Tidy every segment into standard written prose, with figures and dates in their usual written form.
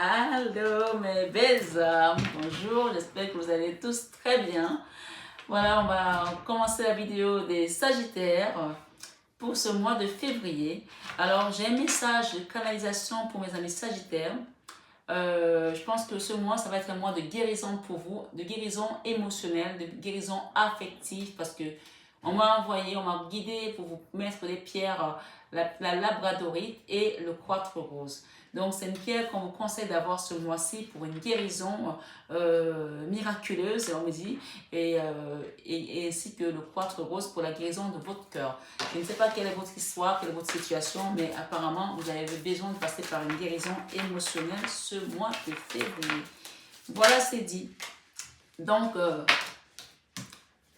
Allô mes belles âmes, bonjour, j'espère que vous allez tous très bien. Voilà, on va commencer la vidéo des Sagittaires pour ce mois de février. Alors j'ai un message de canalisation pour mes amis Sagittaires. Je pense que ce mois, ça va être un mois de guérison pour vous, de guérison émotionnelle, de guérison affective, parce que on m'a envoyé, on m'a guidé pour vous mettre des pierres, la labradorite et le quartz rose. Donc, c'est une pierre qu'on vous conseille d'avoir ce mois-ci pour une guérison miraculeuse, on me dit, et ainsi que le quartz rose pour la guérison de votre cœur. Je ne sais pas quelle est votre histoire, quelle est votre situation, mais apparemment, vous avez besoin de passer par une guérison émotionnelle ce mois de février. Voilà, c'est dit. Donc,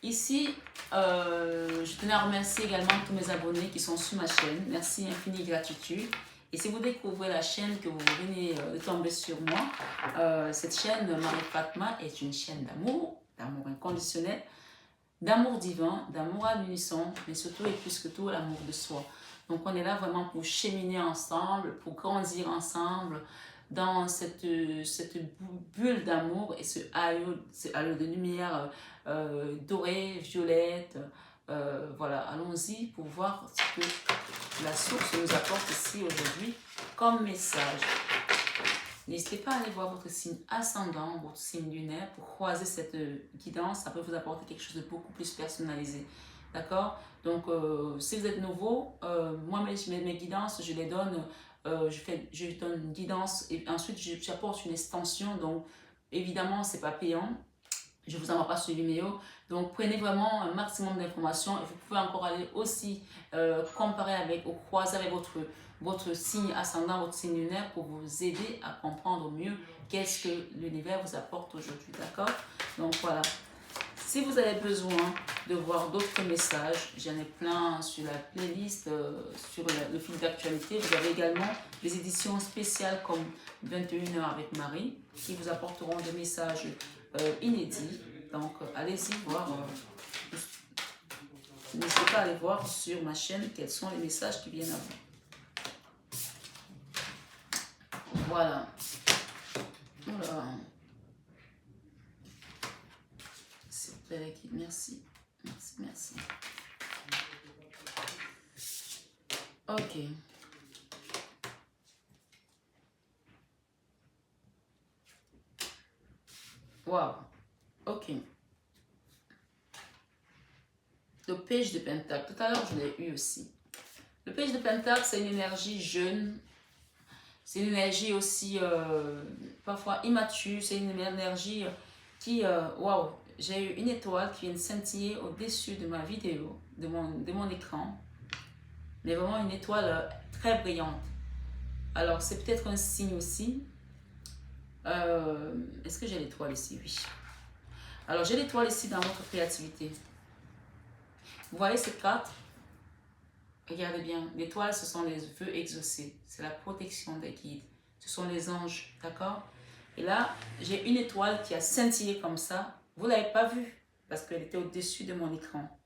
ici, je tenais à remercier également tous mes abonnés qui sont sur ma chaîne. Merci, infinie gratitude. Et si vous découvrez la chaîne, que vous venez de tomber sur moi, cette chaîne, Marie Fatma, est une chaîne d'amour inconditionnel, d'amour divin, d'amour à l'unisson, mais surtout et plus que tout, l'amour de soi. Donc on est là vraiment pour cheminer ensemble, pour grandir ensemble dans cette bulle d'amour et ce halo de lumière dorée, violette. Voilà, allons-y pour voir ce que la source nous apporte ici aujourd'hui comme message. N'hésitez pas à aller voir votre signe ascendant, votre signe lunaire pour croiser cette guidance. Ça peut vous apporter quelque chose de beaucoup plus personnalisé. D'accord? Donc, si vous êtes nouveau, moi, mes guidances, je les donne, je donne une guidance et ensuite j'apporte une extension. Donc, évidemment, c'est pas payant. Je vous envoie pas sur Vimeo. Donc, prenez vraiment un maximum d'informations et vous pouvez encore aller aussi comparer avec ou croiser avec votre signe ascendant, votre signe lunaire pour vous aider à comprendre mieux qu'est-ce que l'univers vous apporte aujourd'hui. D'accord? Donc, voilà. Si vous avez besoin de voir d'autres messages, j'en ai plein sur la playlist, sur le fil d'actualité. Vous avez également des éditions spéciales comme 21h avec Marie qui vous apporteront des messages inédits. Donc, allez-y voir. N'hésitez pas à aller voir sur ma chaîne quels sont les messages qui viennent à vous. Voilà. Voilà. S'il vous plaît, l'équipe, merci. Merci, merci. Ok. Wow. Ok. Le page de Pentacle. Tout à l'heure, je l'ai eu aussi. Le page de Pentacle, c'est une énergie jeune. C'est une énergie aussi parfois immature. C'est une énergie qui... Waouh. J'ai eu une étoile qui vient de scintiller au-dessus de ma vidéo, de mon écran. Mais vraiment une étoile très brillante. Alors, c'est peut-être un signe aussi. Est-ce que j'ai l'étoile ici? Oui. Alors, j'ai l'étoile ici dans votre créativité. Vous voyez ces quatre? Regardez bien. L'étoile, ce sont les vœux exaucés. C'est la protection des guides. Ce sont les anges. D'accord? Et là, j'ai une étoile qui a scintillé comme ça. Vous ne l'avez pas vue parce qu'elle était au-dessus de mon écran.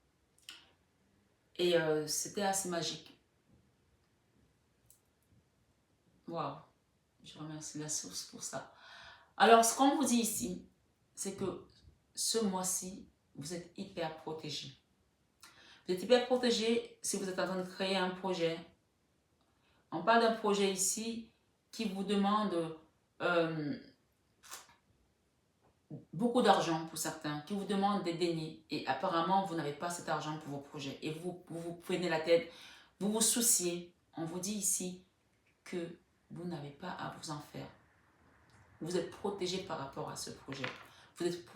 Et c'était assez magique. Waouh! Je remercie la source pour ça. Alors, ce qu'on vous dit ici, c'est que ce mois-ci, vous êtes hyper protégé. Vous êtes hyper protégé si vous êtes en train de créer un projet. On parle d'un projet ici qui vous demande beaucoup d'argent pour certains, qui vous demande des deniers. Et apparemment, vous n'avez pas cet argent pour vos projets. Et vous prenez la tête, vous vous souciez. On vous dit ici que vous n'avez pas à vous en faire. Vous êtes protégé par rapport à ce projet. Vous êtes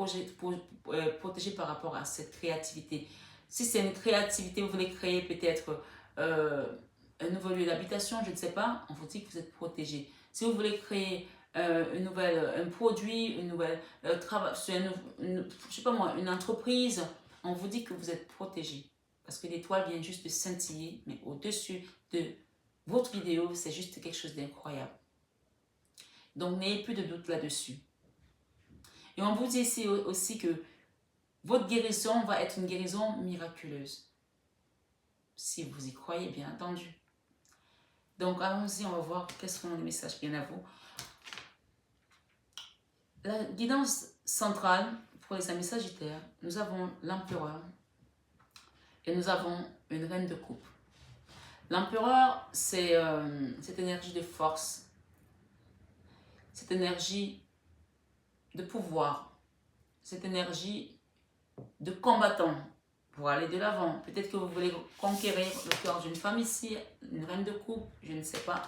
protégé par rapport à cette créativité. Si c'est une créativité, vous voulez créer peut-être un nouveau lieu d'habitation, je ne sais pas, on vous dit que vous êtes protégé. Si vous voulez créer un produit, une nouvelle travail, je sais pas moi, une entreprise, on vous dit que vous êtes protégé. Parce que l'étoile vient juste de scintiller, mais au-dessus de votre vidéo, c'est juste quelque chose d'incroyable. Donc, n'ayez plus de doute là-dessus. Et on vous dit ici aussi que votre guérison va être une guérison miraculeuse. Si vous y croyez, bien entendu. Donc, allons-y, on va voir quels sont les messages bien à vous. La guidance centrale pour les amis sagittaires, nous avons l'empereur et nous avons une reine de coupe. L'empereur, c'est cette énergie de force, cette énergie de pouvoir, cette énergie de combattant pour aller de l'avant. Peut-être que vous voulez conquérir le cœur d'une femme ici, une reine de coupe, je ne sais pas.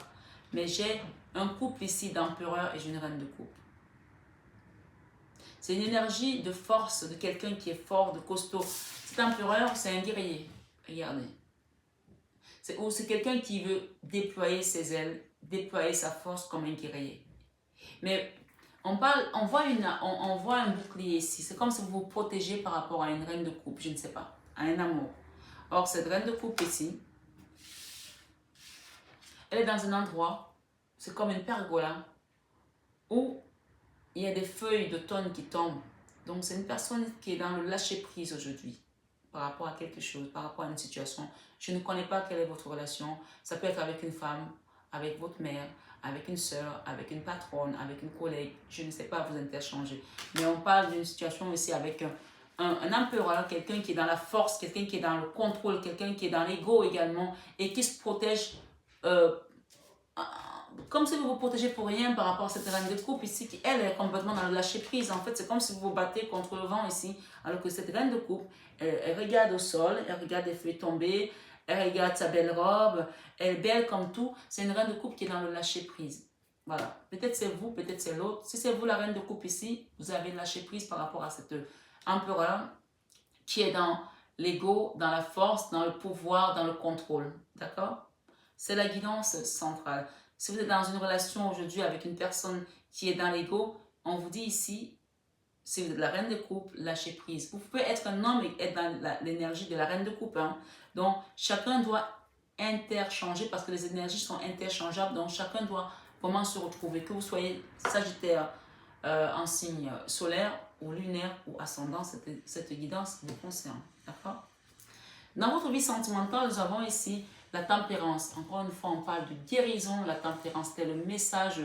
Mais j'ai un couple ici d'empereur et j'ai une reine de coupe. C'est une énergie de force de quelqu'un qui est fort, de costaud. Cet empereur, c'est un guerrier. Regardez. C'est quelqu'un qui veut déployer ses ailes, déployer sa force comme un guerrier. Mais on voit un bouclier ici. C'est comme si vous vous protégez par rapport à une reine de coupe, je ne sais pas, à un amour. Or, cette reine de coupe ici, elle est dans un endroit, c'est comme une pergola, où il y a des feuilles d'automne qui tombent. Donc, c'est une personne qui est dans le lâcher-prise aujourd'hui, par rapport à quelque chose, par rapport à une situation. Je ne connais pas quelle est votre relation. Ça peut être avec une femme, avec votre mère, avec une soeur, avec une patronne, avec une collègue. Je ne sais pas vous interchanger. Mais on parle d'une situation ici avec un empereur, quelqu'un qui est dans la force, quelqu'un qui est dans le contrôle, quelqu'un qui est dans l'ego également et qui se protège comme si vous vous protégez pour rien par rapport à cette reine de coupe ici, qui elle est complètement dans le lâcher prise. En fait, c'est comme si vous vous battez contre le vent ici, alors que cette reine de coupe, elle regarde au sol, elle regarde les feuilles tomber, elle regarde sa belle robe, elle est belle comme tout. C'est une reine de coupe qui est dans le lâcher prise. Voilà. Peut-être c'est vous, peut-être c'est l'autre. Si c'est vous la reine de coupe ici, vous avez lâché prise par rapport à cet empereur qui est dans l'ego, dans la force, dans le pouvoir, dans le contrôle. D'accord? C'est la guidance centrale. Si vous êtes dans une relation aujourd'hui avec une personne qui est dans l'ego, on vous dit ici, si vous êtes la reine de coupe, lâchez prise. Vous pouvez être un homme et être dans l'énergie de la reine de coupe. Hein. Donc, chacun doit interchanger parce que les énergies sont interchangeables. Donc, chacun doit vraiment se retrouver. Que vous soyez sagittaire en signe solaire ou lunaire ou ascendant, cette guidance vous concerne. D'accord? Dans votre vie sentimentale, nous avons ici la tempérance. Encore une fois, on parle de guérison. La tempérance, c'était le message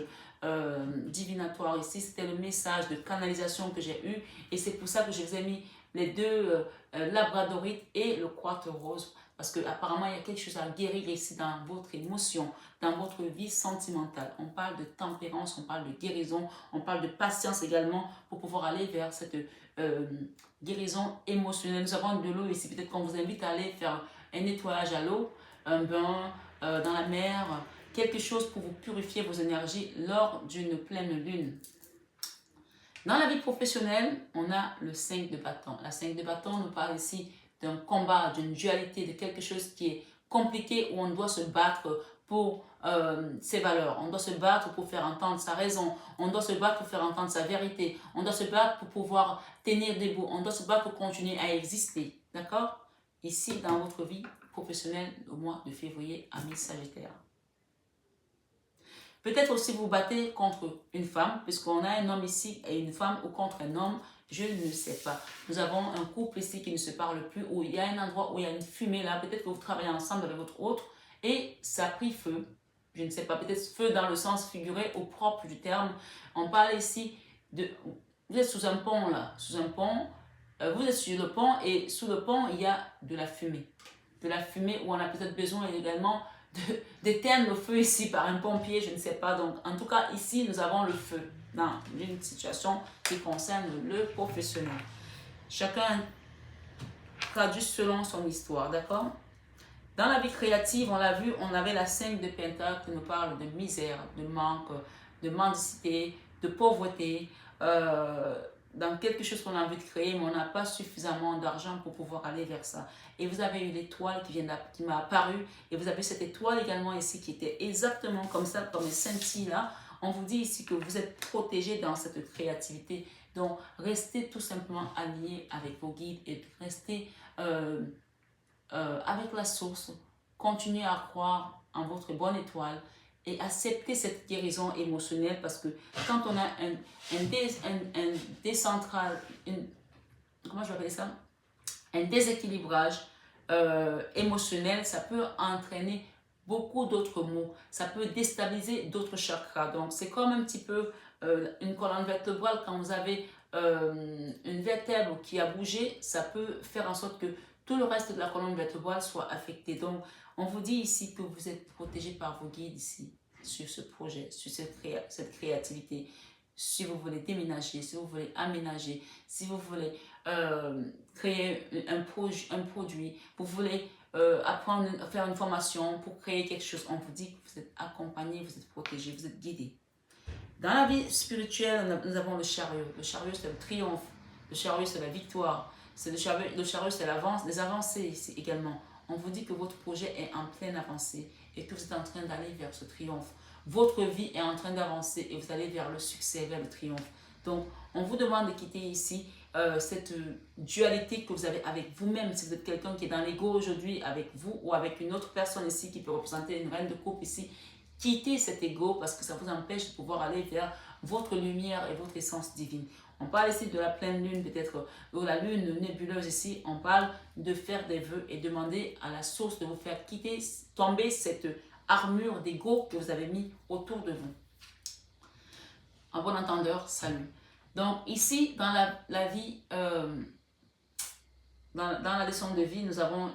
divinatoire ici. C'était le message de canalisation que j'ai eu. Et c'est pour ça que je vous ai mis les deux labradorites et le quartz rose. Parce qu'apparemment, il y a quelque chose à guérir ici dans votre émotion, dans votre vie sentimentale. On parle de tempérance, on parle de guérison, on parle de patience également pour pouvoir aller vers cette guérison émotionnelle. Nous avons de l'eau ici. Peut-être qu'on vous invite à aller faire un nettoyage à l'eau, un bain dans la mer, quelque chose pour vous purifier vos énergies lors d'une pleine lune. Dans la vie professionnelle, on a le 5 de bâton. La 5 de bâton nous parle ici d'un combat, d'une dualité, de quelque chose qui est compliqué où on doit se battre pour ses valeurs. On doit se battre pour faire entendre sa raison. On doit se battre pour faire entendre sa vérité. On doit se battre pour pouvoir tenir debout. On doit se battre pour continuer à exister. D'accord? Ici, dans votre vie professionnelle, au mois de février, amis Sagittaire. Peut-être aussi vous battez contre une femme, puisqu'on a un homme ici et une femme, ou contre un homme, je ne sais pas. Nous avons un couple ici qui ne se parle plus, où il y a un endroit où il y a une fumée là, peut-être que vous travaillez ensemble avec votre autre, et ça a pris feu. Je ne sais pas, peut-être feu dans le sens figuré au propre du terme. On parle ici de... Vous êtes sous un pont là, sous un pont, vous êtes sur le pont, et sous le pont, il y a de la fumée. De la fumée où on a peut-être besoin également d'éteindre le feu ici par un pompier, je ne sais pas. Donc, en tout cas, ici, nous avons le feu dans une situation qui concerne le professionnel. Chacun traduit selon son histoire, d'accord? Dans la vie créative, on l'a vu, on avait la 5 de Pentacle qui nous parle de misère, de manque, de mendicité, de pauvreté, dans quelque chose qu'on a envie de créer, mais on n'a pas suffisamment d'argent pour pouvoir aller vers ça. Et vous avez eu l'étoile qui m'a apparu, et vous avez cette étoile également ici qui était exactement comme ça, comme les scintilles là. On vous dit ici que vous êtes protégé dans cette créativité. Donc, restez tout simplement aligné avec vos guides et restez avec la source. Continuez à croire en votre bonne étoile et accepter cette guérison émotionnelle, parce que quand on a un décentral, comment je vais appeler ça? Un déséquilibrage émotionnel, ça peut entraîner beaucoup d'autres maux. Ça peut déstabiliser d'autres chakras. Donc, c'est comme un petit peu une colonne vertébrale, quand vous avez une vertèbre qui a bougé, ça peut faire en sorte que tout le reste de la colonne vertébrale soit affecté. Donc, on vous dit ici que vous êtes protégé par vos guides ici, sur ce projet, sur cette créativité. Si vous voulez déménager, si vous voulez aménager, si vous voulez créer un produit, vous voulez apprendre, faire une formation pour créer quelque chose, on vous dit que vous êtes accompagné, vous êtes protégé, vous êtes guidé. Dans la vie spirituelle, nous avons le chariot. Le chariot, c'est le triomphe. Le chariot, c'est la victoire. Le chariot, c'est les avancées ici également. On vous dit que votre projet est en pleine avancée et que vous êtes en train d'aller vers ce triomphe. Votre vie est en train d'avancer et vous allez vers le succès, vers le triomphe. Donc, on vous demande de quitter ici cette dualité que vous avez avec vous-même. Si vous êtes quelqu'un qui est dans l'ego aujourd'hui, avec vous ou avec une autre personne ici qui peut représenter une reine de coupe ici, quittez cet ego parce que ça vous empêche de pouvoir aller vers votre lumière et votre essence divine. On parle ici de la pleine lune, peut-être, ou la lune nébuleuse ici. On parle de faire des vœux et demander à la source de vous faire quitter, tomber cette armure d'ego que vous avez mis autour de vous. En bon entendeur, salut. Donc ici, dans la vie, dans la leçon de vie, nous avons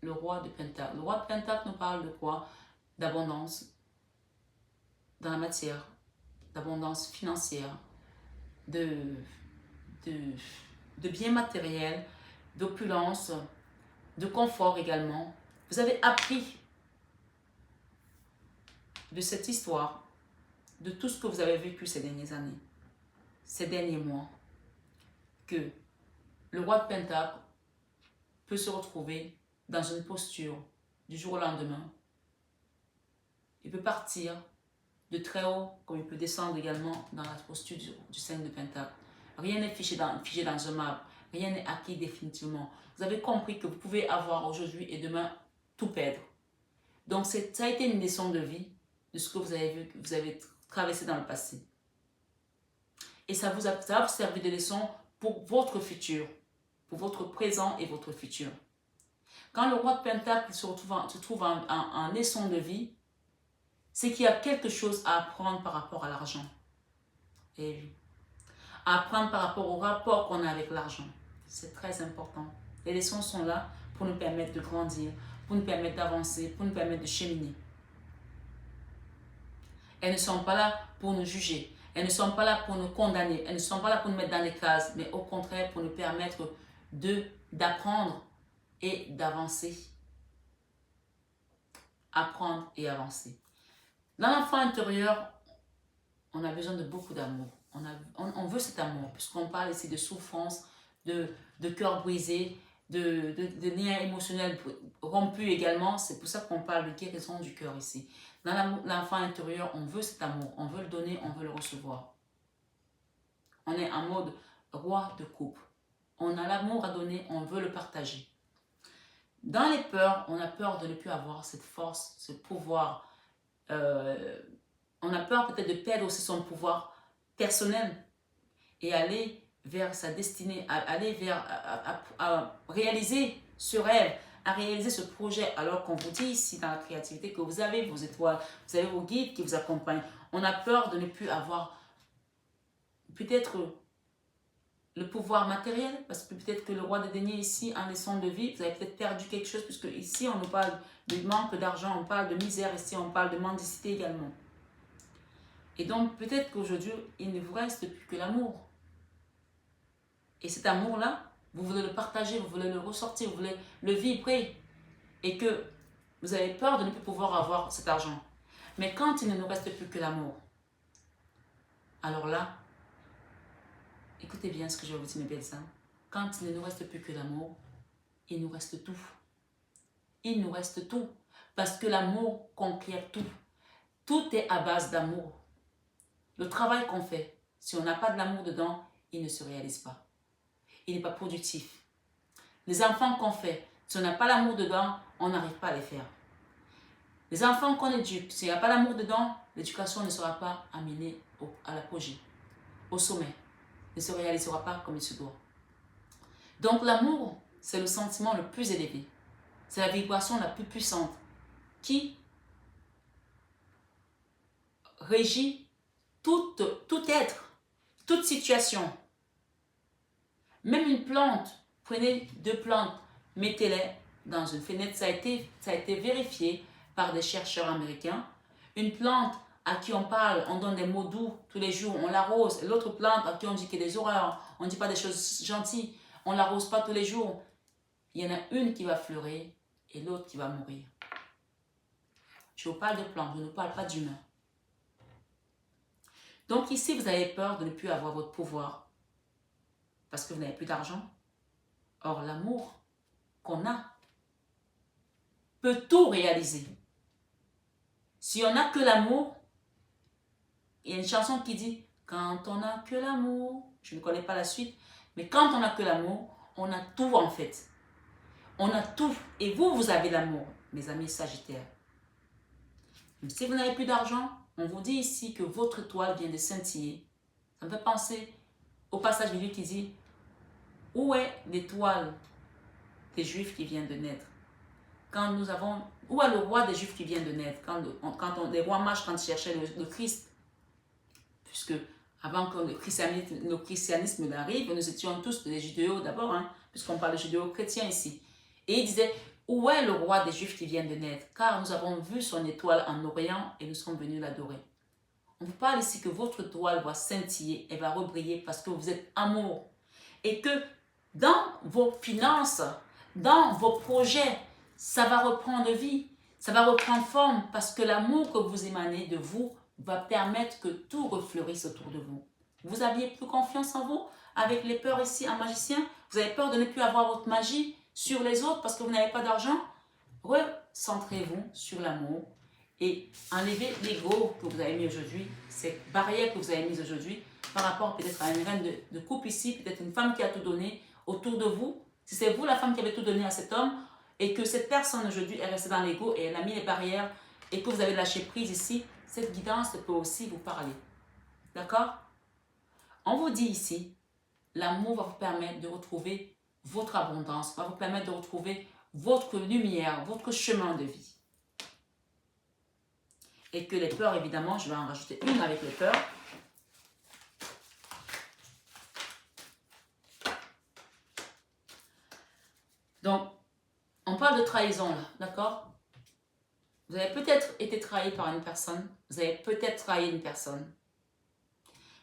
le roi de Pentacle. Le roi de Pentacle nous parle de quoi? D'abondance dans la matière, d'abondance financière, de biens matériels, d'opulence, de confort également. Vous avez appris de cette histoire, de tout ce que vous avez vécu ces dernières années, ces derniers mois, que le roi de Pentacle peut se retrouver dans une posture du jour au lendemain. Il peut partir de très haut, comme il peut descendre également dans la posture du 5 de Pentacle. Rien n'est figé dans un marbre, rien n'est acquis définitivement. Vous avez compris que vous pouvez avoir aujourd'hui et demain tout perdre. Donc ça a été une leçon de vie de ce que vous avez vu, que vous avez traversé dans le passé. Et ça va vous servir de leçon pour votre futur, pour votre présent et votre futur. Quand le roi de Pentacle se trouve en leçon de vie, c'est qu'il y a quelque chose à apprendre par rapport à l'argent. Et oui. À apprendre par rapport au rapport qu'on a avec l'argent. C'est très important. Les leçons sont là pour nous permettre de grandir, pour nous permettre d'avancer, pour nous permettre de cheminer. Elles ne sont pas là pour nous juger. Elles ne sont pas là pour nous condamner. Elles ne sont pas là pour nous mettre dans les cases, mais au contraire pour nous permettre d'apprendre et d'avancer. Apprendre et avancer. Dans l'enfant intérieur, on a besoin de beaucoup d'amour. On veut cet amour, puisqu'on parle ici de souffrance, de cœur brisé, de liens émotionnels rompus également. C'est pour ça qu'on parle de guérison du cœur ici. Dans l'enfant intérieur, on veut cet amour, on veut le donner, on veut le recevoir. On est en mode roi de coupe. On a l'amour à donner, on veut le partager. Dans les peurs, on a peur de ne plus avoir cette force, ce pouvoir. On a peur peut-être de perdre aussi son pouvoir personnel et aller vers sa destinée, aller vers à réaliser ce rêve, à réaliser ce projet, alors qu'on vous dit ici dans la créativité que vous avez vos étoiles, vous avez vos guides qui vous accompagnent. On a peur de ne plus avoir peut-être le pouvoir matériel, parce que peut-être que le roi des deniers ici, en leçon de vie, vous avez peut-être perdu quelque chose, puisque ici on nous parle de manque d'argent, on parle de misère, ici on parle de mendicité également. Et donc peut-être qu'aujourd'hui, il ne vous reste plus que l'amour. Et cet amour-là, vous voulez le partager, vous voulez le ressortir, vous voulez le vibrer. Et que vous avez peur de ne plus pouvoir avoir cet argent. Mais quand il ne nous reste plus que l'amour, alors là, écoutez bien ce que je vais vous dire, mes belles âmes. Quand il ne nous reste plus que l'amour, il nous reste tout. Il nous reste tout. Parce que l'amour conquiert tout. Tout est à base d'amour. Le travail qu'on fait, si on n'a pas de l'amour dedans, il ne se réalise pas. Il n'est pas productif. Les enfants qu'on fait, si on n'a pas l'amour dedans, on n'arrive pas à les faire. Les enfants qu'on éduque, s'il n'y a pas l'amour dedans, l'éducation ne sera pas amenée à l'apogée, au sommet. Ne se réalisera pas comme il se doit. Donc l'amour, c'est le sentiment le plus élevé. C'est la vibration la plus puissante qui régit tout être, toute situation. Même une plante, prenez 2 plantes, mettez-les dans une fenêtre. Ça a été vérifié par des chercheurs américains. Une plante à qui on parle, on donne des mots doux tous les jours, on l'arrose. L'autre plante à qui on dit qu'il y a des horreurs, on ne dit pas des choses gentilles, on ne l'arrose pas tous les jours. Il y en a une qui va fleurir et l'autre qui va mourir. Je vous parle de plantes, je ne parle pas d'humains. Donc ici, vous avez peur de ne plus avoir votre pouvoir parce que vous n'avez plus d'argent. Or, l'amour qu'on a peut tout réaliser. Si on n'a que l'amour, il y a une chanson qui dit « Quand on n'a que l'amour », je ne connais pas la suite, mais quand on n'a que l'amour, on a tout en fait. On a tout. Et vous, vous avez l'amour, mes amis Sagittaires. Même si vous n'avez plus d'argent, on vous dit ici que votre étoile vient de scintiller. Ça me fait penser au passage biblique qui dit « Où est l'étoile des Juifs qui vient de naître ?» Quand nous avons... Où est le roi des Juifs qui vient de naître? Les rois mages, quand ils cherchaient le Christ, puisque avant que le christianisme arrive, nous étions tous des judéos d'abord, hein, puisqu'on parle de judéo-chrétiens ici. Et il disait, où est le roi des Juifs qui vient de naître? Car nous avons vu son étoile en Orient et nous sommes venus l'adorer. On vous parle ici que votre étoile va scintiller et va rebriller parce que vous êtes amour. Et que dans vos finances, dans vos projets, ça va reprendre vie, ça va reprendre forme parce que l'amour que vous émanez de vous va permettre que tout refleurisse autour de vous. Vous aviez plus confiance en vous avec les peurs ici en magicien. Vous avez peur de ne plus avoir votre magie sur les autres parce que vous n'avez pas d'argent. Recentrez-vous sur l'amour et enlevez l'ego que vous avez mis aujourd'hui, ces barrières que vous avez mises aujourd'hui par rapport peut-être à une reine de coupe ici, peut-être une femme qui a tout donné autour de vous. Si c'est vous la femme qui avez tout donné à cet homme et que cette personne aujourd'hui est restée dans l'ego et elle a mis les barrières et que vous avez lâché prise ici, cette guidance peut aussi vous parler. D'accord? On vous dit ici, l'amour va vous permettre de retrouver votre abondance, va vous permettre de retrouver votre lumière, votre chemin de vie. Et que les peurs, évidemment, je vais en rajouter une avec les peurs. Donc, on parle de trahison là, d'accord? Vous avez peut-être été trahi par une personne, vous avez peut-être trahi une personne.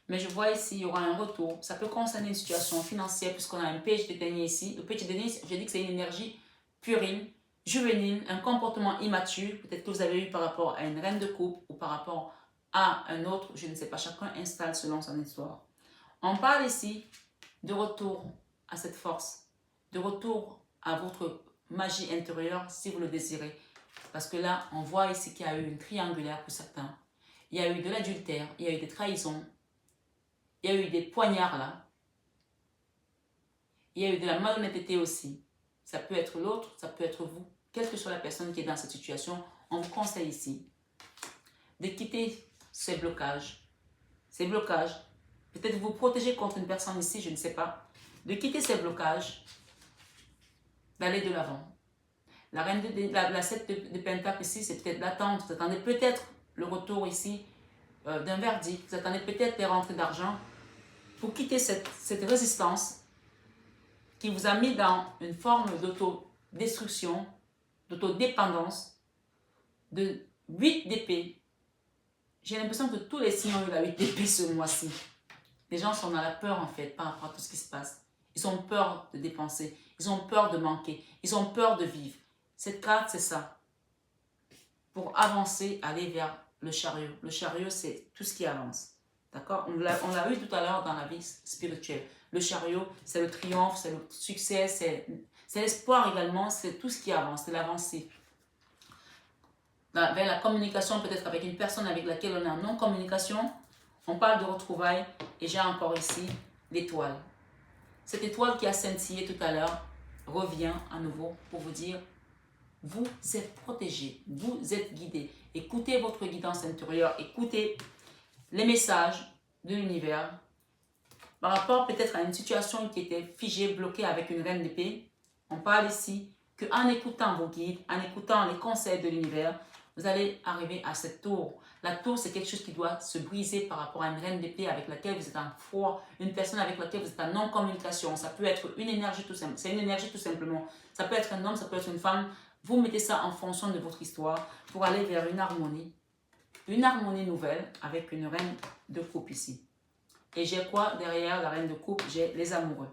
Mais je vois ici, il y aura un retour. Ça peut concerner une situation financière puisqu'on a un page de denier ici. Le page de denier, j'ai dit que c'est une énergie puérile, juvénile, un comportement immature. Peut-être que vous avez eu par rapport à une reine de coupe ou par rapport à un autre, je ne sais pas, chacun installe selon son histoire. On parle ici de retour à cette force, de retour à votre magie intérieure si vous le désirez. Parce que là, on voit ici qu'il y a eu une triangulaire pour certains. Il y a eu de l'adultère, il y a eu des trahisons, il y a eu des poignards là. Il y a eu de la malhonnêteté aussi. Ça peut être l'autre, ça peut être vous. Quelle que soit la personne qui est dans cette situation, on vous conseille ici de quitter ces blocages. Ces blocages. Peut-être vous protéger contre une personne ici, je ne sais pas. De quitter ces blocages, d'aller de l'avant. La reine la 7 de Pentacle ici, c'est peut-être l'attente. Vous attendez peut-être le retour ici d'un verdict. Vous attendez peut-être des rentrées d'argent pour quitter cette résistance qui vous a mis dans une forme d'autodestruction, d'autodépendance, de 8 d'épée. J'ai l'impression que tous les signes ont eu la 8 d'épée ce mois-ci. Les gens sont dans la peur en fait par rapport à tout ce qui se passe. Ils ont peur de dépenser, ils ont peur de manquer, ils ont peur de vivre. Cette carte, c'est ça. Pour avancer, aller vers le chariot. Le chariot, c'est tout ce qui avance. D'accord? On l'a eu tout à l'heure dans la vie spirituelle. Le chariot, c'est le triomphe, c'est le succès, c'est l'espoir également, c'est tout ce qui avance, c'est l'avancée. Vers la communication, peut-être avec une personne avec laquelle on est en non-communication, on parle de retrouvailles et j'ai encore ici l'étoile. Cette étoile qui a scintillé tout à l'heure revient à nouveau pour vous dire vous êtes protégé, vous êtes guidé. Écoutez votre guidance intérieure, écoutez les messages de l'univers par rapport peut-être à une situation qui était figée, bloquée avec une reine d'épée. On parle ici qu'en écoutant vos guides, en écoutant les conseils de l'univers, vous allez arriver à cette tour. La tour, c'est quelque chose qui doit se briser par rapport à une reine d'épée avec laquelle vous êtes en foi, une personne avec laquelle vous êtes en non-communication. Ça peut être une énergie tout simple. C'est une énergie tout simplement. Ça peut être un homme, ça peut être une femme. Vous mettez ça en fonction de votre histoire pour aller vers une harmonie nouvelle avec une reine de coupe ici. Et j'ai quoi derrière la reine de coupe? J'ai les amoureux.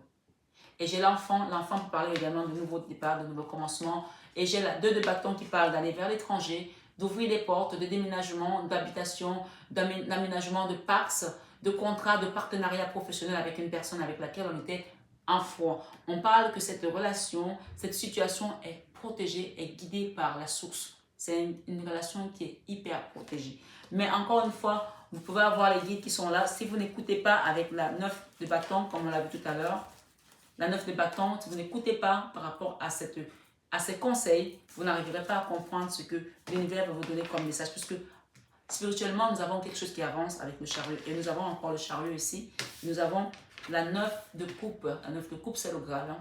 Et j'ai l'enfant. L'enfant peut parler également de nouveaux départs, de nouveaux commencements. Et j'ai la 2 de bâton qui parle d'aller vers l'étranger, d'ouvrir les portes, de déménagement, d'habitation, d'aménagement de pax, de contrat, de partenariat professionnel avec une personne avec laquelle on était en foi. On parle que cette relation, cette situation est protégée et guidée par la source. C'est une relation qui est hyper protégée. Mais encore une fois, vous pouvez avoir les guides qui sont là. Si vous n'écoutez pas avec la 9 de bâton, comme on l'a vu tout à l'heure, la 9 de bâton, si vous n'écoutez pas par rapport à ces conseils, vous n'arriverez pas à comprendre ce que l'univers va vous donner comme message. Puisque spirituellement, nous avons quelque chose qui avance avec le chariot. Et nous avons encore le chariot ici. Nous avons la 9 de coupe. La 9 de coupe, c'est le Graal.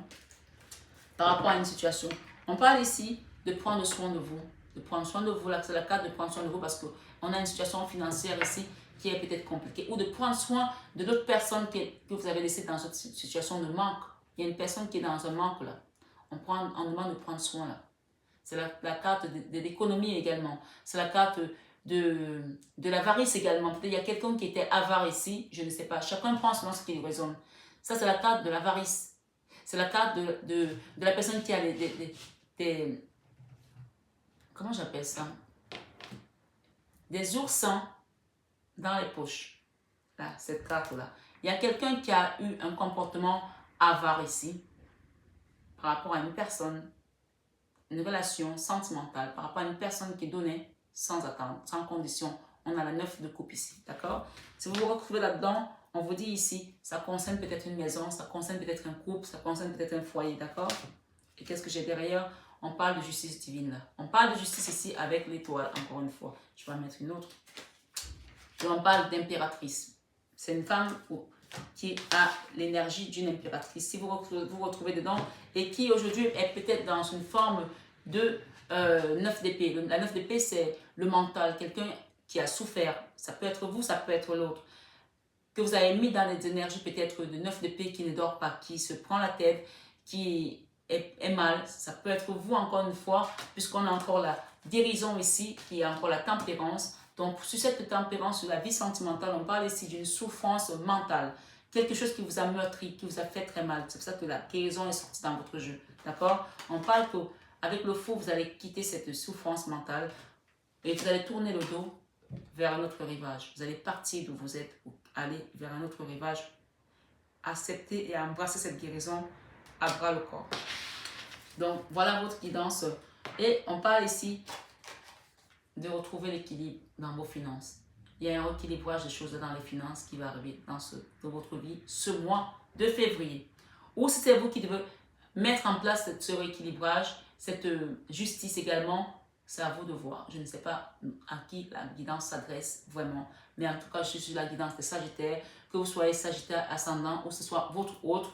Par rapport à une situation. On parle ici de prendre soin de vous. De prendre soin de vous. Là, c'est la carte de prendre soin de vous parce qu'on a une situation financière ici qui est peut-être compliquée. Ou de prendre soin de l'autre personne que vous avez laissée dans cette situation de manque. Il y a une personne qui est dans un manque là. On demande de prendre soin là. C'est la carte de l'économie également. C'est la carte de l'avarice également. Peut-être il y a quelqu'un qui était avare ici, je ne sais pas. Chacun prend selon ce qui lui résonne. Ça, c'est la carte de l'avarice. C'est la carte de la personne qui a des comment j'appelle ça? Des oursins dans les poches. Là, cette carte-là. Il y a quelqu'un qui a eu un comportement avare ici par rapport à une personne, une relation sentimentale, par rapport à une personne qui donnait sans attendre, sans condition. On a la 9 de coupe ici, d'accord? Si vous vous retrouvez là-dedans, on vous dit ici, ça concerne peut-être une maison, ça concerne peut-être un couple, ça concerne peut-être un foyer, d'accord? Et qu'est-ce que j'ai derrière? On parle de justice divine là. On parle de justice ici avec l'étoile, encore une fois. Je vais en mettre une autre. Et on parle d'impératrice. C'est une femme qui a l'énergie d'une impératrice. Si vous vous retrouvez dedans et qui aujourd'hui est peut-être dans une forme de 9 d'épée. La 9 d'épée, c'est le mental, quelqu'un qui a souffert. Ça peut être vous, ça peut être l'autre. Que vous avez mis dans les énergies peut-être de 9 d'épée qui ne dort pas, qui se prend la tête, qui est mal. Ça peut être vous encore une fois, puisqu'on a encore la guérison ici, qui a encore la tempérance. Donc, sur cette tempérance, sur la vie sentimentale, on parle ici d'une souffrance mentale. Quelque chose qui vous a meurtri, qui vous a fait très mal. C'est pour ça que la guérison est sortie dans votre jeu. D'accord? On parle qu'avec le faux, vous allez quitter cette souffrance mentale et vous allez tourner le dos vers un autre rivage. Vous allez partir d'où vous êtes pour aller vers un autre rivage. Accepter et embrasser cette guérison à bras le corps. Donc, voilà votre guidance. Et on parle ici de retrouver l'équilibre dans vos finances. Il y a un rééquilibrage des choses dans les finances qui va arriver dans votre vie ce mois de février. Ou si c'est vous qui devez mettre en place ce rééquilibrage, cette justice également, c'est à vous de voir. Je ne sais pas à qui la guidance s'adresse vraiment, mais en tout cas, je suis sur la guidance des Sagittaires, que vous soyez Sagittaire ascendant ou que ce soit votre autre.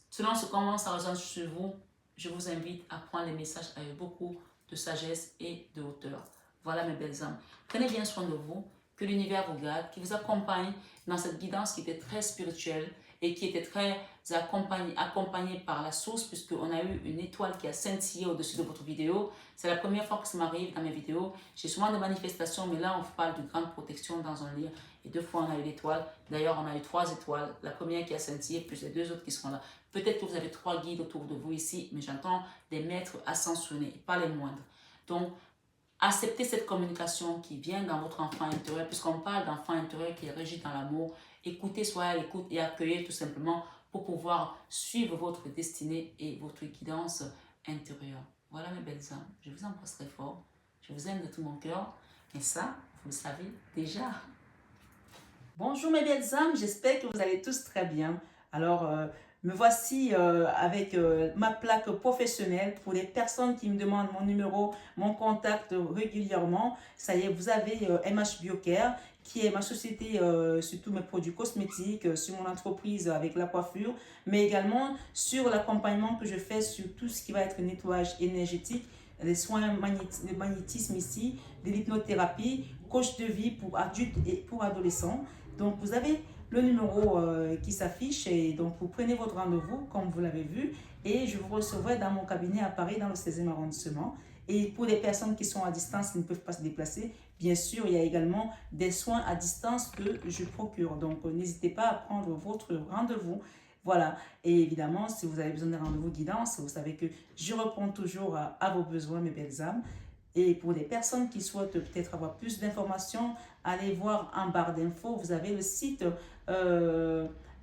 Selon comment ça résonne sur vous, je vous invite à prendre les messages avec beaucoup de sagesse et de hauteur. Voilà mes belles âmes. Prenez bien soin de vous, que l'univers vous garde, qui vous accompagne dans cette guidance qui était très spirituelle et qui était très accompagnée par la source, puisqu'on a eu une étoile qui a scintillé au-dessus de votre vidéo. C'est la première fois que ça m'arrive dans mes vidéos. J'ai souvent des manifestations, mais là on parle de grande protection dans un livre. Et 2 fois on a eu l'étoile. D'ailleurs on a eu 3 étoiles. La première qui a scintillé, plus les 2 autres qui sont là. Peut-être que vous avez 3 guides autour de vous ici, mais j'entends des maîtres ascensionnés, pas les moindres. Donc, acceptez cette communication qui vient dans votre enfant intérieur, puisqu'on parle d'enfant intérieur qui est régi dans l'amour. Écoutez, soyez à l'écoute et accueillez tout simplement pour pouvoir suivre votre destinée et votre guidance intérieure. Voilà mes belles âmes, je vous embrasse très fort, je vous aime de tout mon cœur, et ça, vous le savez déjà. Bonjour mes belles âmes, j'espère que vous allez tous très bien. Alors, me voici avec ma plaque professionnelle pour les personnes qui me demandent mon numéro, mon contact régulièrement. Ça y est, vous avez MH Biocare, qui est ma société sur tous mes produits cosmétiques, sur mon entreprise avec la coiffure, mais également sur l'accompagnement que je fais sur tout ce qui va être nettoyage énergétique, les soins de magnétisme ici, de l'hypnothérapie, coach de vie pour adultes et pour adolescents. Donc, vous avez le numéro qui s'affiche et donc vous prenez votre rendez-vous comme vous l'avez vu et je vous recevrai dans mon cabinet à Paris dans le 16e arrondissement. Et pour les personnes qui sont à distance, qui ne peuvent pas se déplacer, bien sûr, il y a également des soins à distance que je procure. Donc, n'hésitez pas à prendre votre rendez-vous. Voilà. Et évidemment, si vous avez besoin d'un rendez-vous guidance, vous savez que je réponds toujours à vos besoins, mes belles âmes. Et pour les personnes qui souhaitent peut-être avoir plus d'informations, allez voir en barre d'infos, vous avez le site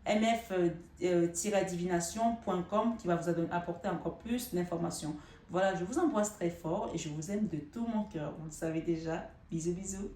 mf-divination.com qui va vous apporter encore plus d'informations. Voilà, je vous embrasse très fort et je vous aime de tout mon cœur. Vous le savez déjà. Bisous, bisous.